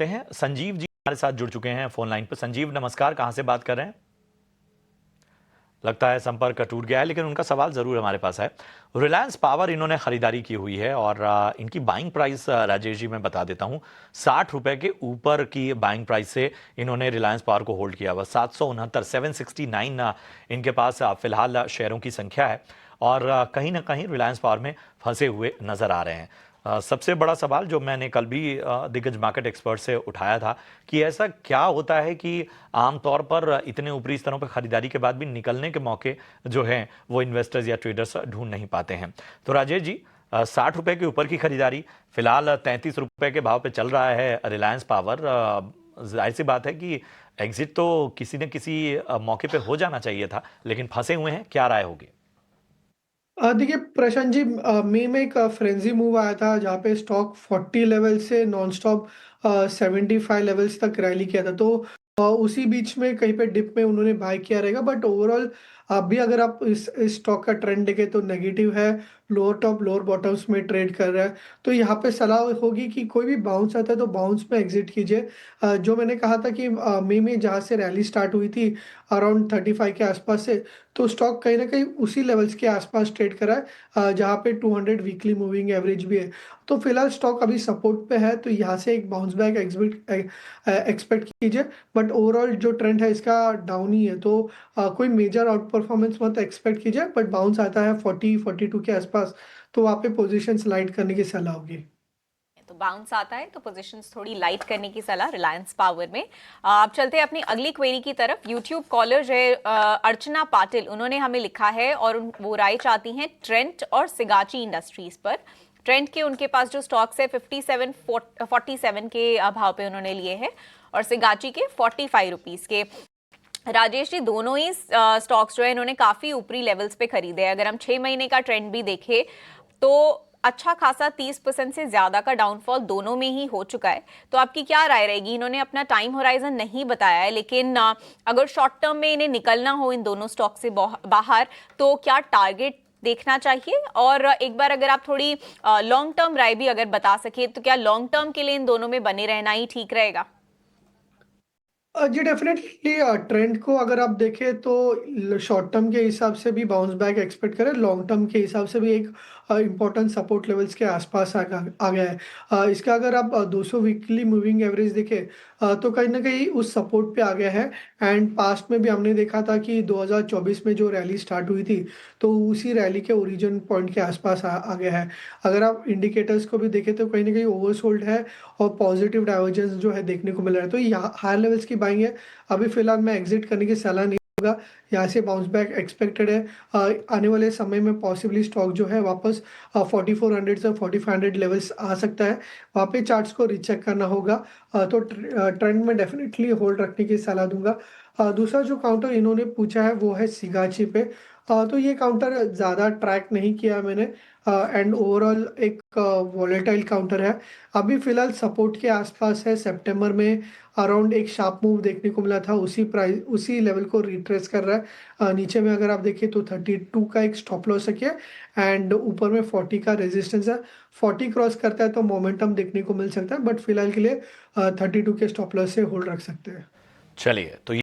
हैं संजीव जी हमारे साथ जुड़ चुके हैं फोन लाइन पर। संजीव नमस्कार, कहां से बात कर रहे हैं? लगता है संपर्क टूट गया है, लेकिन उनका सवाल जरूर हमारे पास है। रिलायंस पावर इन्होंने खरीदारी की हुई है और इनकी बाइंग प्राइस राजेश जी मैं बता देता हूं, 60 रुपए के ऊपर की बाइंग प्राइस से इन्होंने रिलायंस पावर को होल्ड किया हुआ। 769 769 इनके पास फिलहाल शेयरों की संख्या है और कहीं ना कहीं रिलायंस पावर में फंसे हुए नजर आ रहे हैं। सबसे बड़ा सवाल जो मैंने कल भी दिग्गज मार्केट एक्सपर्ट से उठाया था कि ऐसा क्या होता है कि आमतौर पर इतने ऊपरी स्तरों पर खरीदारी के बाद भी निकलने के मौके जो हैं वो इन्वेस्टर्स या ट्रेडर्स ढूंढ नहीं पाते हैं। तो राजेश जी, 60 रुपए के ऊपर की खरीदारी फिलहाल 33 रुपए के भाव पे चल रहा है रिलायंस पावर। जाहिर सी बात है कि एग्जिट तो किसी न किसी मौके पे हो जाना चाहिए था, लेकिन फंसे हुए हैं, क्या राय होगी? देखिए प्रशांत जी, मई में एक फ्रेंजी मूव आया था जहाँ पे स्टॉक 40 लेवल से नॉन स्टॉप 75 लेवल्स तक रैली किया था। तो उसी बीच में कहीं पे डिप में उन्होंने बाय किया रहेगा, बट ओवरऑल अभी अगर आप इस स्टॉक का ट्रेंड देखें तो नेगेटिव है। लोअर टॉप लोअर बॉटम्स में ट्रेड कर रहा है। तो यहाँ पे सलाह होगी कि कोई भी बाउंस आता है तो बाउंस में एग्जिट कीजिए। जो मैंने कहा था कि मई में जहाँ से रैली स्टार्ट हुई थी अराउंड 35 के आसपास से, तो स्टॉक कहीं ना कहीं उसी लेवल्स के आसपास ट्रेड करा है, जहाँ पे 200 वीकली मूविंग एवरेज भी है। तो फिलहाल स्टॉक अभी सपोर्ट पे है, तो यहाँ से एक बाउंस बैक एक्सपेक्ट कीजिए। बट ओवरऑल जो ट्रेंड है इसका डाउन ही है, तो कोई मेजर आउट परफॉर्मेंस मत एक्सपेक्ट कीजिए। बट बाउंस आता है 40-42 के आसपास, तो वहाँ पे पोजीशन लाइट करने की सलाह होगी। तो बाउंस आता है तो पोजीशंस थोड़ी लाइट करने की सलाह रिलायंस पावर में। आप चलते हैं अपनी अगली क्वेरी की तरफ। यूट्यूब कॉलर है अर्चना पाटिल, उन्होंने हमें लिखा है और वो राय चाहती हैं ट्रेंट और सिगाची इंडस्ट्रीज पर। ट्रेंट के उनके पास जो स्टॉक्स है 47 के भाव पे उन्होंने लिए हैं और सिगाची के 45 रुपीज के। राजेश जी, दोनों ही स्टॉक्स जो है इन्होंने काफी ऊपरी लेवल्स पे खरीदे हैं। अगर हम 6 महीने का ट्रेंड भी देखें तो अच्छा खासा 30% से ज्यादा का डाउनफॉल दोनों में ही हो चुका है। तो आपकी क्या राय रहेगी? इन्होंने अपना टाइम होराइजन नहीं बताया है, लेकिन अगर शॉर्ट टर्म में इन्हें निकलना हो इन दोनों स्टॉक से बाहर, तो क्या टारगेट देखना चाहिए? और एक बार अगर आप थोड़ी लॉन्ग टर्म राय भी अगर बता सके, तो क्या लॉन्ग टर्म के लिए इन दोनों में बने रहना ही ठीक रहेगा? जी डेफिनेटली, ट्रेंड को अगर आप देखें तो शॉर्ट टर्म के हिसाब से भी बाउंस बैक एक्सपेक्ट करें, लॉन्ग टर्म के हिसाब से भी एक इंपॉर्टेंट सपोर्ट लेवल्स के आसपास आ गया है। इसका अगर आप 200 वीकली मूविंग एवरेज देखें, तो कहीं ना कहीं उस सपोर्ट पे आ गया है। एंड पास्ट में भी हमने देखा था कि 2024 में जो रैली स्टार्ट हुई थी, तो उसी रैली के ओरिजिन पॉइंट के आसपास आ गया है। अगर आप इंडिकेटर्स को भी देखें तो कहीं ना कहीं ओवरसोल्ड है और पॉजिटिव डाइवर्जेंस जो है देखने को मिल रहा है। तो यहाँ हायर लेवल्स की बाइंग है। अभी फिलहाल मैं एग्जिट करने की सलाह नहीं दूंगा। यहाँ से बाउंस बैक एक्सपेक्टेड है। आने वाले समय में पॉसिबली स्टॉक जो है वापस 4400 से 4500 लेवल्स आ सकता है। वहाँ पे चार्ट्स को रीचेक करना होगा। तो ट्रेंड में डेफिनेटली होल्ड रखने की सलाह दूंगा। दूसरा जो काउंटर इन्होंने पूछा है वो है सिगाची पे। तो ये काउंटर ज़्यादा ट्रैक नहीं किया मैंने, एंड ओवरऑल एक वॉलेटाइल काउंटर है। अभी फिलहाल सपोर्ट के आसपास है। सितंबर में अराउंड एक शार्प मूव देखने को मिला था, उसी प्राइस उसी लेवल को रिट्रेस कर रहा है। नीचे में अगर आप देखें तो 32 का एक स्टॉप लॉस है एंड ऊपर में 40 का रेजिस्टेंस है। 40 क्रॉस करता है तो मोमेंटम देखने को मिल सकता है, बट फिलहाल के लिए 32 के स्टॉप लॉस से होल्ड रख सकते हैं। चलिए, तो